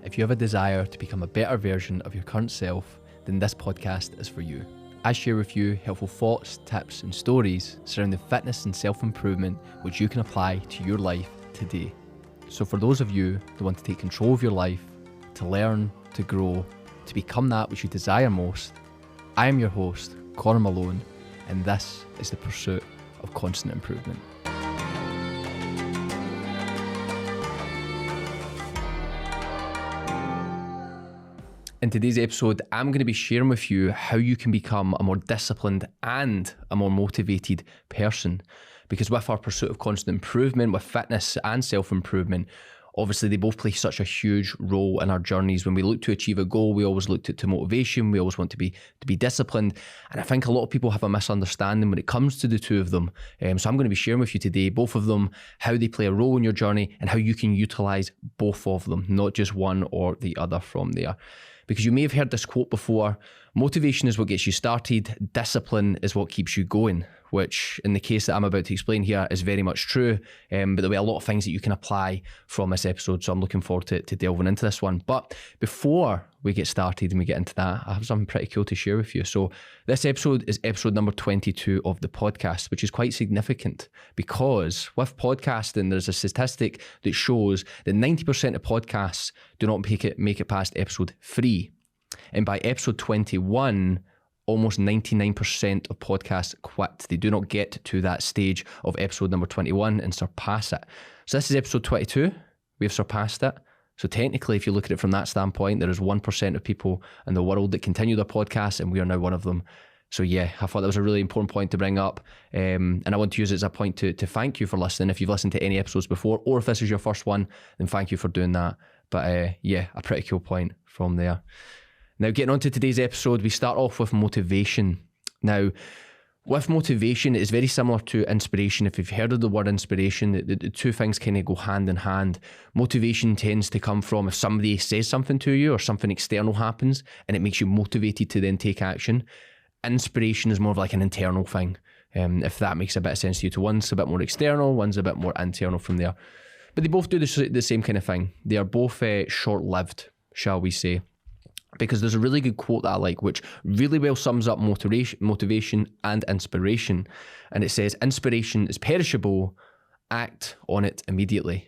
If you have a desire to become a better version of your current self, then this podcast is for you. I share with you helpful thoughts, tips, and stories surrounding fitness and self-improvement which you can apply to your life today. So for those of you that want to take control of your life, to learn, to grow, to become that which you desire most, I am your host, Connor Malone, and this is the pursuit of constant improvement. In today's episode, I'm going to be sharing with you how you can become a more disciplined and a more motivated person. Because with our pursuit of constant improvement, with fitness and self-improvement, obviously they both play such a huge role in our journeys. When we look to achieve a goal, we always look to motivation, we always want to be disciplined. And I think a lot of people have a misunderstanding when it comes to the two of them. So I'm going to be sharing with you today, both of them, how they play a role in your journey and how you can utilize both of them, not just one or the other from there. Because you may have heard this quote before, motivation is what gets you started, discipline is what keeps you going, which in the case that I'm about to explain here is very much true, but there'll be a lot of things that you can apply from this episode, so I'm looking forward to delving into this one. But before we get started and we get into that, I have something pretty cool to share with you. So this episode is episode number 22 of the podcast, which is quite significant because with podcasting, there's a statistic that shows that 90% of podcasts do not make it past episode 3. And by episode 21, almost 99% of podcasts quit. They do not get to that stage of episode number 21 and surpass it. So this is episode 22. We have surpassed it. So technically, if you look at it from that standpoint, there is 1% of people in the world that continue their podcasts, and we are now one of them. So yeah, I thought that was a really important point to bring up. And I want to use it as a point to thank you for listening. If you've listened to any episodes before, or if this is your first one, then thank you for doing that. But yeah, a pretty cool point from there. Now, getting on to today's episode, we start off with motivation. Now, with motivation, it's very similar to inspiration. If you've heard of the word inspiration, the two things kind of go hand in hand. Motivation tends to come from if somebody says something to you or something external happens and it makes you motivated to then take action. Inspiration is more of like an internal thing, if that makes a bit of sense to you. One's a bit more external, one's a bit more internal from there. But they both do the same kind of thing. They are both short-lived, shall we say. Because there's a really good quote that I like, which really well sums up motivation and inspiration. And it says, inspiration is perishable, act on it immediately.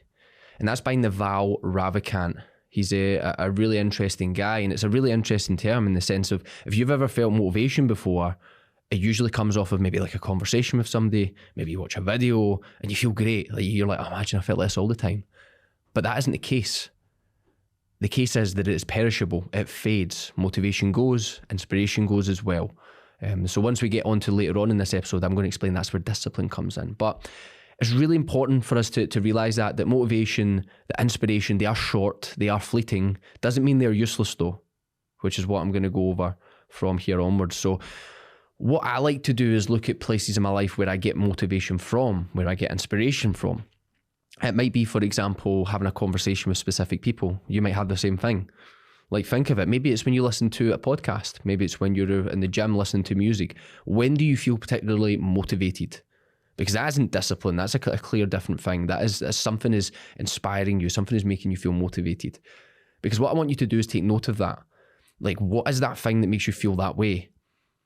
And that's by Naval Ravikant. He's a really interesting guy, and it's a really interesting term in the sense of, if you've ever felt motivation before, it usually comes off of maybe like a conversation with somebody, maybe you watch a video and you feel great. Like you're like, oh, imagine I felt this all the time. But that isn't the case. The case is that it's perishable, it fades. Motivation goes, inspiration goes as well. So once we get on to later on in this episode, I'm going to explain that's where discipline comes in. But it's really important for us to realise that motivation, the inspiration, they are short, they are fleeting. Doesn't mean they're useless though, which is what I'm going to go over from here onwards. So what I like to do is look at places in my life where I get motivation from, where I get inspiration from. It might be, for example, having a conversation with specific people. You might have the same thing. Like, think of it. Maybe it's when you listen to a podcast. Maybe it's when you're in the gym listening to music. When do you feel particularly motivated? Because that isn't discipline. That's a clear different thing. That is something is inspiring you. Something is making you feel motivated. Because what I want you to do is take note of that. Like, what is that thing that makes you feel that way?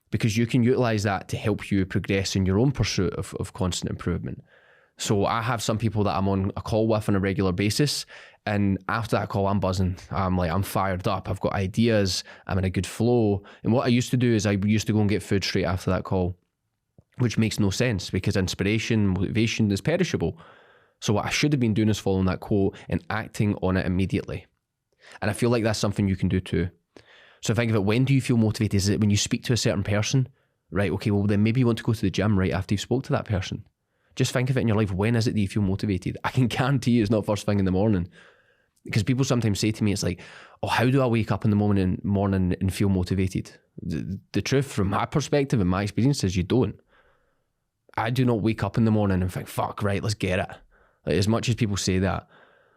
Because you can utilize that to help you progress in your own pursuit of constant improvement. So I have some people that I'm on a call with on a regular basis, and after that call, I'm buzzing. I'm fired up. I've got ideas. I'm in a good flow. And what I used to do is I used to go and get food straight after that call, which makes no sense because inspiration, motivation is perishable. So what I should have been doing is following that quote and acting on it immediately. And I feel like that's something you can do too. So think of it, when do you feel motivated? Is it when you speak to a certain person? Right, okay, well then maybe you want to go to the gym right after you've spoke to that person. Just think of it in your life. When is it that you feel motivated? I can guarantee you it's not first thing in the morning. Because people sometimes say to me, it's like, oh, how do I wake up in the morning and feel motivated? The truth from my perspective and my experience is you don't. I do not wake up in the morning and think, fuck, right, let's get it. Like, as much as people say that,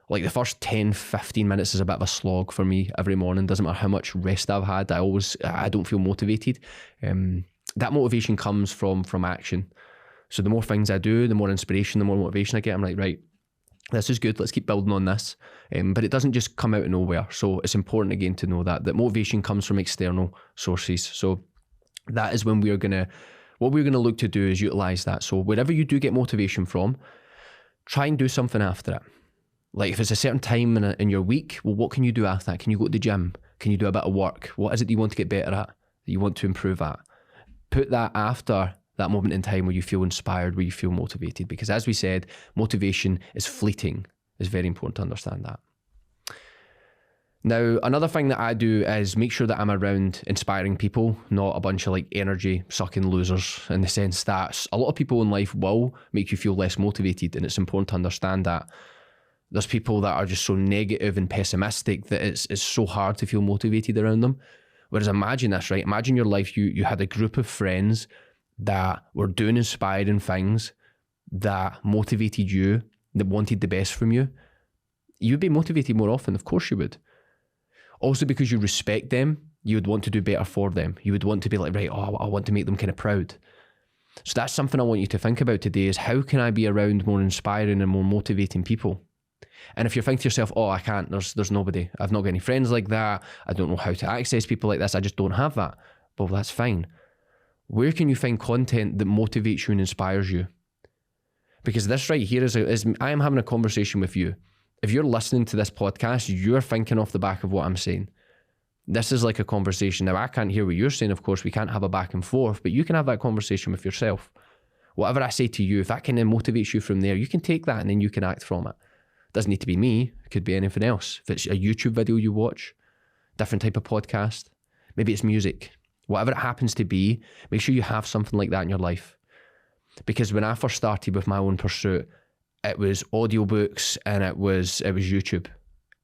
like the first 10, 15 minutes is a bit of a slog for me every morning. Doesn't matter how much rest I've had, I don't feel motivated. That motivation comes from action. So the more things I do, the more inspiration, the more motivation I get. I'm like, right, This is good. Let's keep building on this. But it doesn't just come out of nowhere. So it's important again to know that motivation comes from external sources. So that is when what we're gonna look to do is utilize that. So wherever you do get motivation from, try and do something after it. Like if it's a certain time in your week, well, what can you do after that? Can you go to the gym? Can you do a bit of work? What is it that you want to get better at, that you want to improve at? Put that after that moment in time where you feel inspired, where you feel motivated. Because as we said, motivation is fleeting. It's very important to understand that. Now, another thing that I do is make sure that I'm around inspiring people, not a bunch of like energy sucking losers, in the sense that a lot of people in life will make you feel less motivated. And it's important to understand that there's people that are just so negative and pessimistic that it's so hard to feel motivated around them. Whereas imagine this, right? Imagine your life, you had a group of friends that were doing inspiring things that motivated you, that wanted the best from you. You'd be motivated more often, of course you would. Also because you respect them, you would want to do better for them. You would want to be like, right, I want to make them kind of proud. So that's something I want you to think about today, is how can I be around more inspiring and more motivating people? And if you're thinking to yourself, I can't, there's nobody, I've not got any friends like that, I don't know how to access people like this, I just don't have that. Well, that's fine. Where can you find content that motivates you and inspires you? Because this right here is I am having a conversation with you. If you're listening to this podcast, you're thinking off the back of what I'm saying. This is like a conversation. Now, I can't hear what you're saying, of course, we can't have a back and forth, but you can have that conversation with yourself. Whatever I say to you, if that kind of motivates you from there, you can take that and then you can act from it. Doesn't need to be me, it could be anything else. If it's a YouTube video you watch, different type of podcast, maybe it's music, whatever it happens to be, make sure you have something like that in your life. Because when I first started with my own pursuit, it was audiobooks and it was YouTube.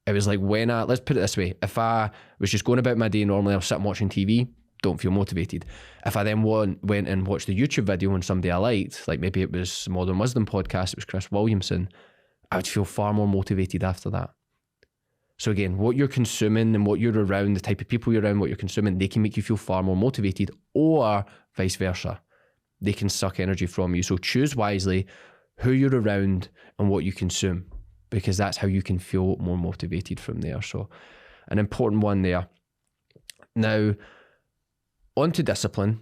It was like let's put it this way, if I was just going about my day normally, I was sitting watching TV, don't feel motivated. If I then went and watched a YouTube video on somebody I liked, like maybe it was Modern Wisdom Podcast, it was Chris Williamson, I would feel far more motivated after that. So again, what you're consuming and what you're around, the type of people you're around, what you're consuming, they can make you feel far more motivated, or vice versa. They can suck energy from you. So choose wisely who you're around and what you consume, because that's how you can feel more motivated from there. So an important one there. Now, on to discipline.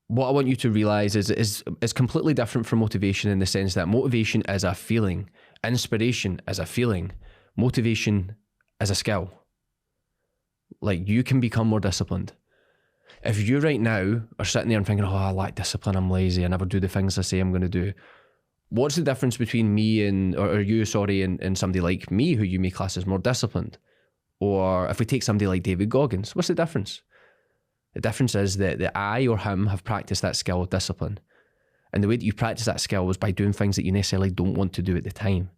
What I want you to realize is completely different from motivation, in the sense that motivation is a feeling, inspiration is a feeling, motivation is a skill. Like, you can become more disciplined. If you right now are sitting there and thinking, I lack discipline, I'm lazy, I never do the things I say I'm going to do. What's the difference between me and somebody like me, who you may class as more disciplined? Or if we take somebody like David Goggins, what's the difference? The difference is that I or him have practiced that skill of discipline. And the way that you practice that skill is by doing things that you necessarily don't want to do at the time.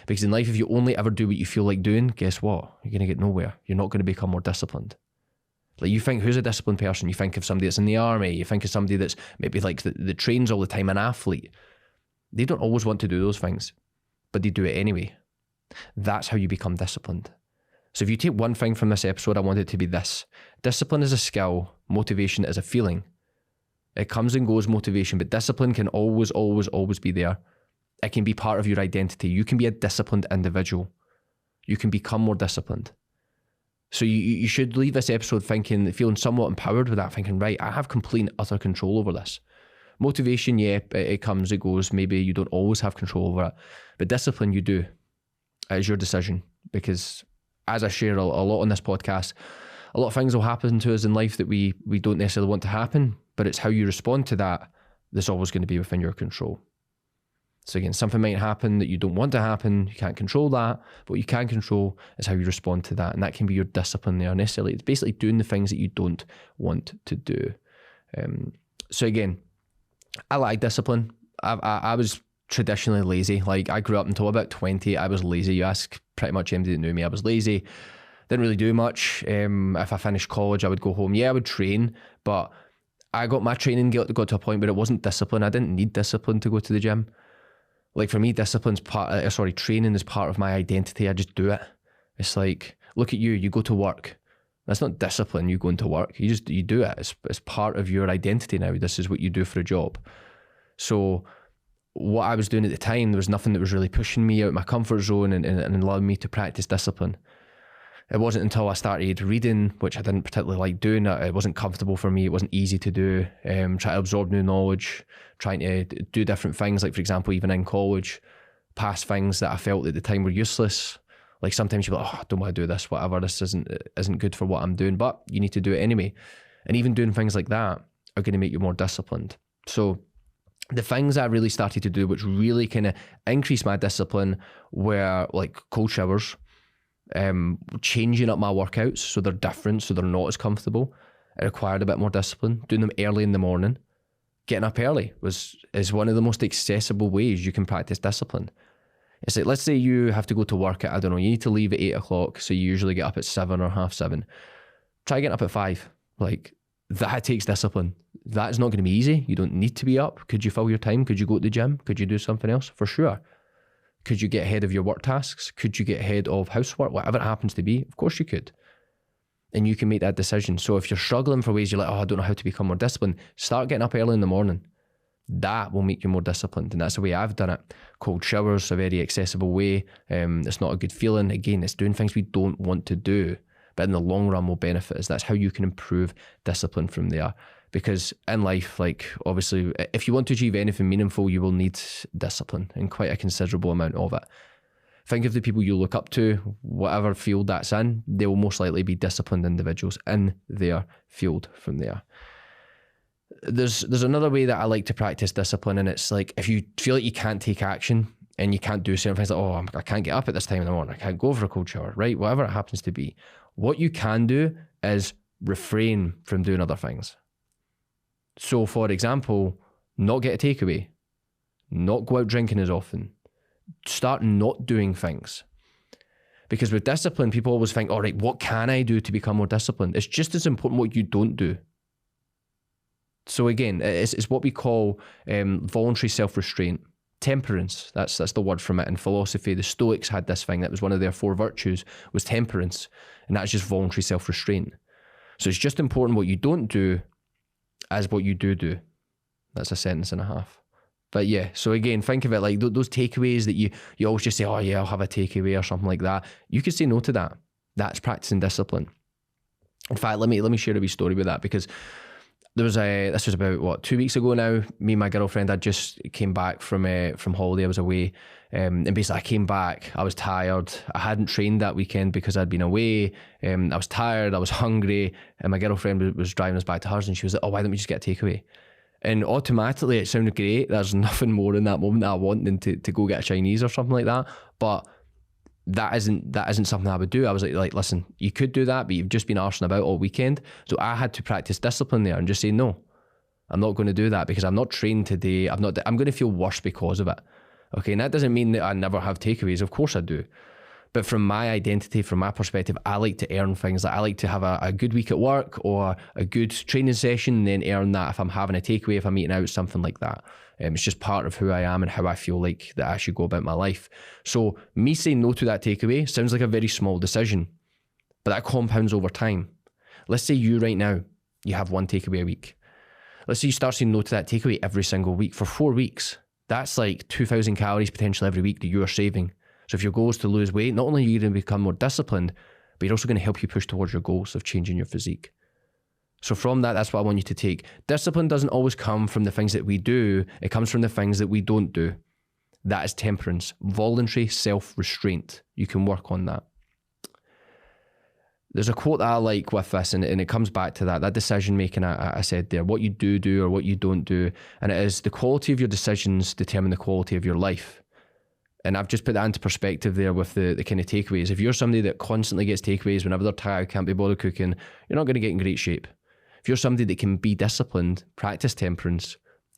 Because in life, if you only ever do what you feel like doing, guess what? You're going to get nowhere. You're not going to become more disciplined. Like, you think, who's a disciplined person? You think of somebody that's in the army. You think of somebody that's maybe like that trains all the time, an athlete. They don't always want to do those things, but they do it anyway. That's how you become disciplined. So if you take one thing from this episode, I want it to be this. Discipline is a skill. Motivation is a feeling. It comes and goes, motivation, but discipline can always, always, always be there. It can be part of your identity. You can be a disciplined individual. You can become more disciplined. So you should leave this episode feeling somewhat empowered with that, thinking, right, I have complete and utter control over this. Motivation, yeah, it comes, it goes. Maybe you don't always have control over it, but discipline, you do. It is your decision, because as I share a lot on this podcast, a lot of things will happen to us in life that we don't necessarily want to happen, but it's how you respond to that that's always going to be within your control. So again, something might happen that you don't want to happen. You can't control that. But what you can control is how you respond to that. And that can be your discipline there necessarily. It's basically doing the things that you don't want to do. So again, I like discipline. I was traditionally lazy. Like, I grew up until about 20. I was lazy. You ask pretty much anybody that knew me, I was lazy. Didn't really do much. If I finished college, I would go home. Yeah, I would train, but I got my training got to a point where it wasn't discipline. I didn't need discipline to go to the gym. Like, for me, training is part of my identity. I just do it. It's like, look at you, you go to work. That's not discipline, you going to work. You do it. It's part of your identity now. This is what you do for a job. So what I was doing at the time, there was nothing that was really pushing me out of my comfort zone and allowing me to practice discipline. It wasn't until I started reading, which I didn't particularly like doing. It wasn't comfortable for me. It wasn't easy to do. Trying to absorb new knowledge, trying to do different things. Like, for example, even in college, past things that I felt at the time were useless. Like, sometimes you're like, oh, I don't want to do this, whatever. This isn't good for what I'm doing, but you need to do it anyway. And even doing things like that are going to make you more disciplined. So the things I really started to do, which really kind of increased my discipline, were like cold showers, changing up my workouts so they're different, so they're not as comfortable. It required a bit more discipline. Doing them early in the morning, getting up early is one of the most accessible ways you can practice discipline. It's like, let's say you have to go to work at, I don't know, you need to leave at 8 o'clock, so you usually get up at 7 or half 7. Try getting up at 5. Like, that takes discipline. That's not going to be easy. You don't need to be up. Could you fill your time? Could you go to the gym? Could you do something else? For sure. Could you get ahead of your work tasks? Could you get ahead of housework? Whatever it happens to be, of course you could. And you can make that decision. So if you're struggling for ways you're like, oh, I don't know how to become more disciplined, start getting up early in the morning. That will make you more disciplined. And that's the way I've done it. Cold showers, a very accessible way. It's not a good feeling. Again, it's doing things we don't want to do, but in the long run will benefit us. That's how you can improve discipline from there. Because in life, like, obviously, if you want to achieve anything meaningful, you will need discipline, and quite a considerable amount of it. Think of the people you look up to, whatever field that's in, they will most likely be disciplined individuals in their field from there. There's another way that I like to practice discipline, and it's like, if you feel like you can't take action and you can't do certain things, like, oh, I can't get up at this time in the morning, I can't go for a cold shower, right? Whatever it happens to be. What you can do is refrain from doing other things. So, for example, not get a takeaway, not go out drinking as often, start not doing things. Because with discipline, people always think, all right, what can I do to become more disciplined? It's just as important what you don't do. So again, it's what we call voluntary self-restraint. Temperance, that's the word from it. In philosophy, the Stoics had this thing that was one of their 4 virtues, was temperance. And that's just voluntary self-restraint. So it's just important what you don't do as what you do. That's a sentence and a half. But yeah, so again, think of it like those takeaways that you always just say, oh yeah, I'll have a takeaway or something like that. You could say no to that. That's practicing discipline. In fact, let me share a wee story with that, because this was about 2 weeks ago now. Me and my girlfriend, I just came back from holiday. I was away, and basically I came back. I was tired. I hadn't trained that weekend because I'd been away. I was tired. I was hungry, and my girlfriend was driving us back to hers, and she was like, "Oh, why don't we just get a takeaway?" And automatically, it sounded great. There's nothing more in that moment that I want than to go get a Chinese or something like that. But that isn't something I would do. I was like, listen, you could do that, but you've just been arsing about all weekend. So I had to practice discipline there and just say, no, I'm not going to do that because I'm not trained today. I'm going to feel worse because of it. Okay, and that doesn't mean that I never have takeaways. Of course I do. But from my identity, from my perspective, I like to earn things. Like I like to have a good week at work or a good training session, and then earn that if I'm having a takeaway, if I'm eating out, something like that. It's just part of who I am and how I feel like that I should go about my life. So me saying no to that takeaway sounds like a very small decision, but that compounds over time. Let's say you right now, you have 1 takeaway a week. Let's say you start saying no to that takeaway every single week for 4 weeks. That's like 2,000 calories potentially every week that you are saving. So if your goal is to lose weight, not only are you going to become more disciplined, but you're also going to help you push towards your goals of changing your physique. So from that, that's what I want you to take. Discipline doesn't always come from the things that we do. It comes from the things that we don't do. That is temperance, voluntary self-restraint. You can work on that. There's a quote that I like with this, and it comes back to that decision making I said there, what you do or what you don't do. And it is the quality of your decisions determine the quality of your life. And I've just put that into perspective there with the kind of takeaways. If you're somebody that constantly gets takeaways whenever they're tired, can't be bothered cooking, you're not going to get in great shape. If you're somebody that can be disciplined, practice temperance,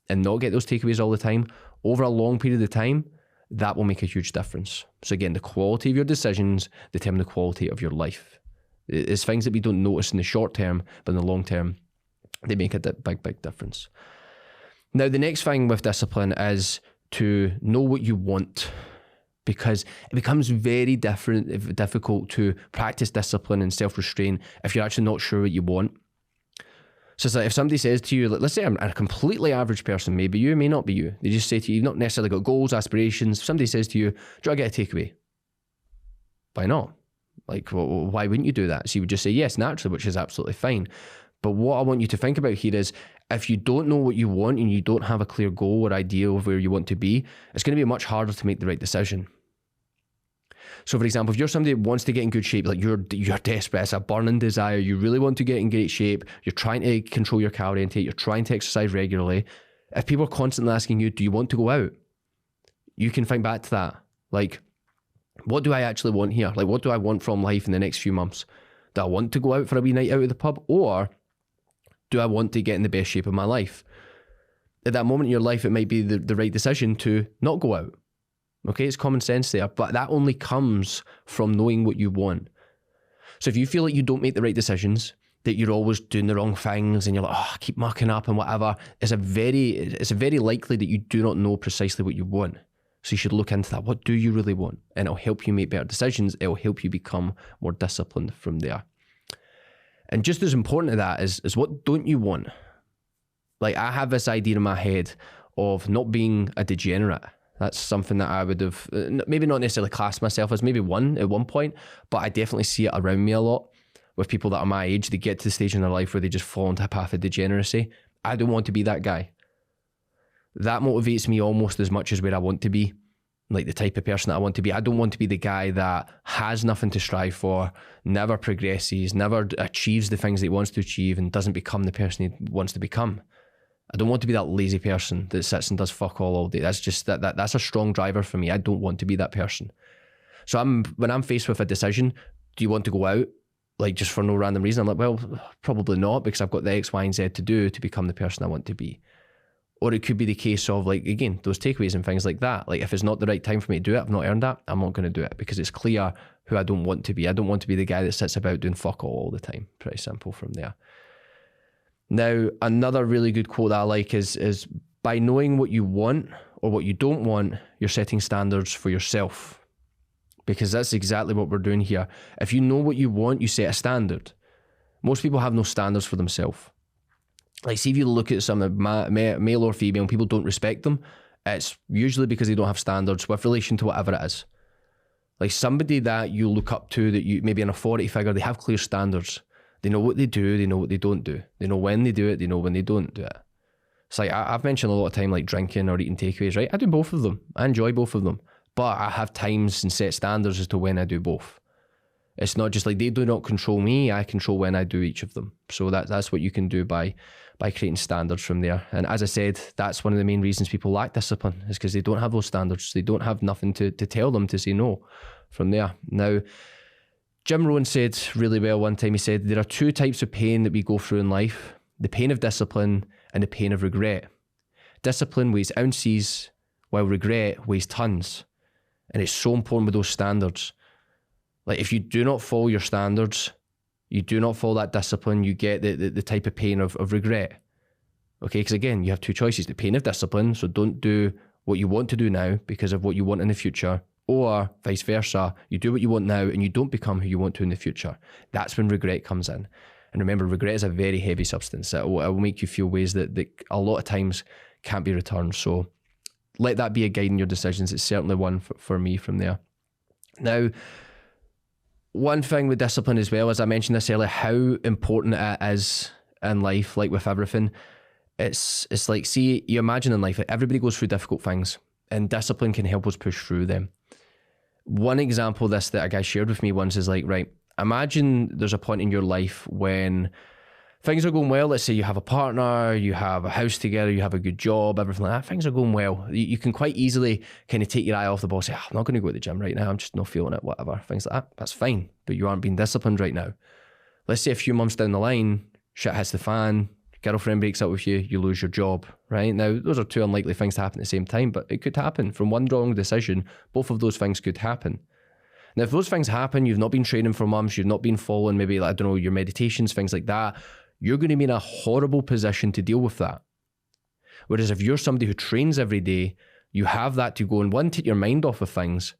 and not get those takeaways all the time, over a long period of time, that will make a huge difference. So again, the quality of your decisions determine the quality of your life. It's things that we don't notice in the short term, but in the long term, they make a big difference. Now, the next thing with discipline is to know what you want, because it becomes very difficult to practice discipline and self-restraint if you're actually not sure what you want. So it's like if somebody says to you, like, let's say I'm a completely average person, maybe you, may not be you. They just say to you, you've not necessarily got goals, aspirations. If somebody says to you, do I get a takeaway? Why not? Like, well, why wouldn't you do that? So you would just say yes, naturally, which is absolutely fine. But what I want you to think about here is, if you don't know what you want and you don't have a clear goal or idea of where you want to be, it's going to be much harder to make the right decision. So for example, if you're somebody that wants to get in good shape, like you're desperate, it's a burning desire, you really want to get in great shape, you're trying to control your calorie intake, you're trying to exercise regularly. If people are constantly asking you, do you want to go out? You can think back to that. Like, what do I actually want here? Like, what do I want from life in the next few months? Do I want to go out for a wee night out of the pub? Or do I want to get in the best shape of my life? At that moment in your life, it might be the right decision to not go out. Okay, it's common sense there, but that only comes from knowing what you want. So if you feel like you don't make the right decisions, that you're always doing the wrong things and you're like, oh, I keep mucking up and whatever, it's very likely that you do not know precisely what you want. So you should look into that. What do you really want? And it'll help you make better decisions. It'll help you become more disciplined from there. And just as important to that is what don't you want? Like, I have this idea in my head of not being a degenerate. That's something that I would have, maybe not necessarily classed myself as, maybe one at one point, but I definitely see it around me a lot with people that are my age. They get to the stage in their life where they just fall into a path of degeneracy. I don't want to be that guy. That motivates me almost as much as where I want to be, like the type of person that I want to be. I don't want to be the guy that has nothing to strive for, never progresses, never achieves the things that he wants to achieve, and doesn't become the person he wants to become. I don't want to be that lazy person that sits and does fuck all day. That's just that's a strong driver for me. I don't want to be that person. So when I'm faced with a decision, do you want to go out, like just for no random reason? I'm like, well, probably not, because I've got the X, Y, and Z to do to become the person I want to be. Or it could be the case of, like, again, those takeaways and things like that. Like, if it's not the right time for me to do it, I've not earned that, I'm not going to do it, because it's clear who I don't want to be. I don't want to be the guy that sits about doing fuck all the time. Pretty simple from there. Now, another really good quote that I like is by knowing what you want or what you don't want, you're setting standards for yourself. Because that's exactly what we're doing here. If you know what you want, you set a standard. Most people have no standards for themselves. Like, see, if you look at some male or female, people don't respect them, it's usually because they don't have standards with relation to whatever it is. Like, somebody that you look up to, that you maybe an authority figure, they have clear standards. They know what they do, they know what they don't do. They know when they do it, they know when they don't do it. It's like, I've mentioned a lot of time, like drinking or eating takeaways, right? I do both of them. I enjoy both of them. But I have times and set standards as to when I do both. It's not just like they do not control me, I control when I do each of them. So that's what you can do by creating standards from there. And as I said, that's one of the main reasons people lack discipline, is because they don't have those standards. They don't have nothing to tell them to say no from there. Now, Jim Rohn said really well one time, he said, there are two types of pain that we go through in life: the pain of discipline and the pain of regret. Discipline weighs ounces, while regret weighs tons. And it's so important with those standards. Like, if you do not follow your standards, you do not follow that discipline, you get the type of pain of regret. Okay, because again, you have two choices: the pain of discipline, so don't do what you want to do now because of what you want in the future, or vice versa, you do what you want now and you don't become who you want to in the future. That's when regret comes in. And remember, regret is a very heavy substance. It will make you feel ways that a lot of times can't be returned. So let that be a guide in your decisions. It's certainly one for me from there. Now, one thing with discipline as well, as I mentioned this earlier, how important it is in life, like with everything. It's like, see, you imagine in life, like, everybody goes through difficult things, and discipline can help us push through them. One example of this that a guy shared with me once is like, right, imagine there's a point in your life when things are going well. Let's say you have a partner, you have a house together, you have a good job, everything like that. Things are going well. You can quite easily kind of take your eye off the ball, say, I'm not going to go to the gym right now, I'm just not feeling it, whatever. Things like that. That's fine, but you aren't being disciplined right now. Let's say a few months down the line, shit hits the fan, girlfriend breaks up with you, you lose your job, right? Now, those are two unlikely things to happen at the same time, but it could happen. From one wrong decision, both of those things could happen. Now, if those things happen, you've not been training for months, you've not been following maybe, I don't know, your meditations, things like that, you're going to be in a horrible position to deal with that. Whereas if you're somebody who trains every day, you have that to go and, one, take your mind off of things,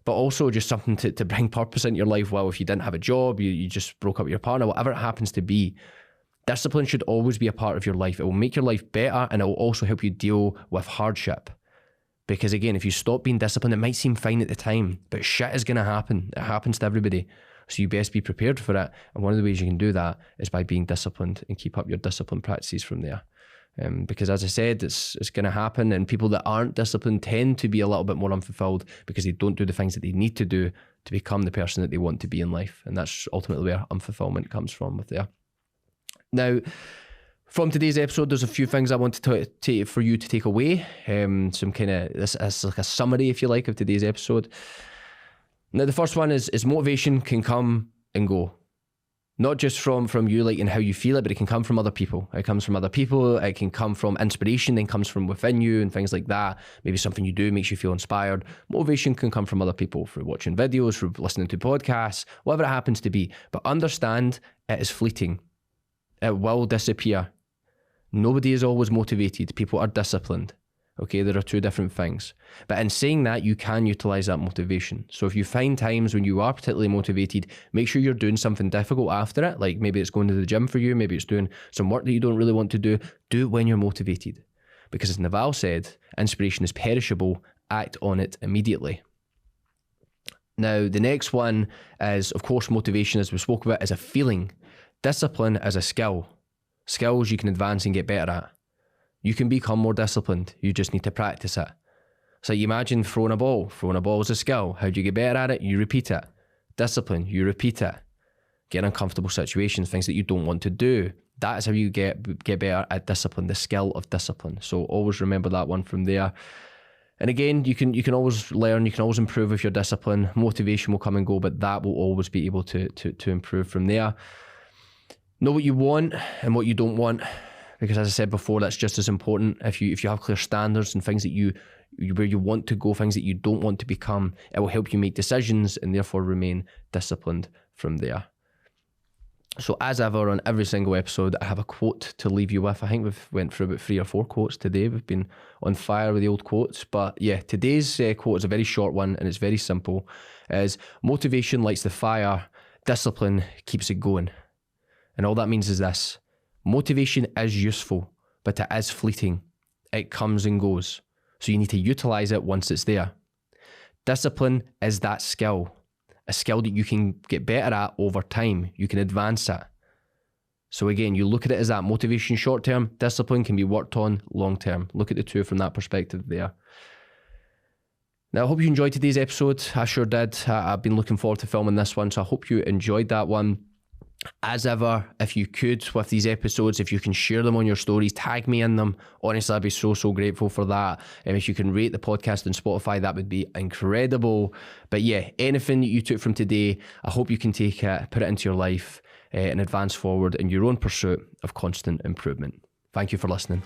but also just something to bring purpose into your life. Well, if you didn't have a job, you just broke up with your partner, whatever it happens to be, Discipline should always be a part of your life. It will make your life better, and it will also help you deal with hardship. Because again, if you stop being disciplined, it might seem fine at the time, but shit is going to happen. It happens to everybody. So you best be prepared for it. And one of the ways you can do that is by being disciplined and keep up your discipline practices from there. Because as I said, it's going to happen, and people that aren't disciplined tend to be a little bit more unfulfilled because they don't do the things that they need to do to become the person that they want to be in life. And that's ultimately where unfulfillment comes from with there. Now, from today's episode, there's a few things I wanted for you to take away. Some kind of, this is like a summary, if you like, of today's episode. Now, the first one is motivation can come and go. Not just from you, like, and how you feel it, but it can come from other people. It comes from other people. It can come from inspiration, then comes from within you and things like that. Maybe something you do makes you feel inspired. Motivation can come from other people through watching videos, through listening to podcasts, whatever it happens to be. But understand it is fleeting. It will disappear. Nobody is always motivated. People are disciplined. Okay, there are two different things. But in saying that, you can utilize that motivation. So if you find times when you are particularly motivated, make sure you're doing something difficult after it. Like maybe it's going to the gym for you, maybe it's doing some work that you don't really want to do. Do it when you're motivated. Because as Naval said, inspiration is perishable. Act on it immediately. Now, the next one is, of course, motivation, as we spoke about, is a feeling. Discipline is a skill. Skills you can advance and get better at. You can become more disciplined. You just need to practice it. So you imagine throwing a ball. Throwing a ball is a skill. How do you get better at it? You repeat it. Discipline, you repeat it. Get in uncomfortable situations, things that you don't want to do. That is how you get better at discipline, the skill of discipline. So always remember that one from there. And again, you can always learn, you can always improve with your discipline. Motivation will come and go, but that will always be able to improve from there. Know what you want and what you don't want. Because as I said before, that's just as important. If you have clear standards and things that where you want to go, things that you don't want to become, it will help you make decisions and therefore remain disciplined from there. So as ever, on every single episode, I have a quote to leave you with. I think we've went through about 3 or 4 quotes today. We've been on fire with the old quotes. But yeah, today's quote is a very short one and it's very simple. Is motivation lights the fire, discipline keeps it going. And all that means is this. Motivation is useful, but it is fleeting. It comes and goes. So you need to utilize it once it's there. Discipline is that skill, a skill that you can get better at over time. You can advance it. So again, you look at it as that motivation short term, discipline can be worked on long term. Look at the two from that perspective there. Now, I hope you enjoyed today's episode. I sure did. I've been looking forward to filming this one, so I hope you enjoyed that one. As ever, if you could, with these episodes, if you can share them on your stories, tag me in them. Honestly, I'd be so grateful for that. And if you can rate the podcast on Spotify, that would be incredible. But yeah, anything that you took from today, I hope you can take it, put it into your life, and advance forward in your own pursuit of constant improvement. Thank you for listening.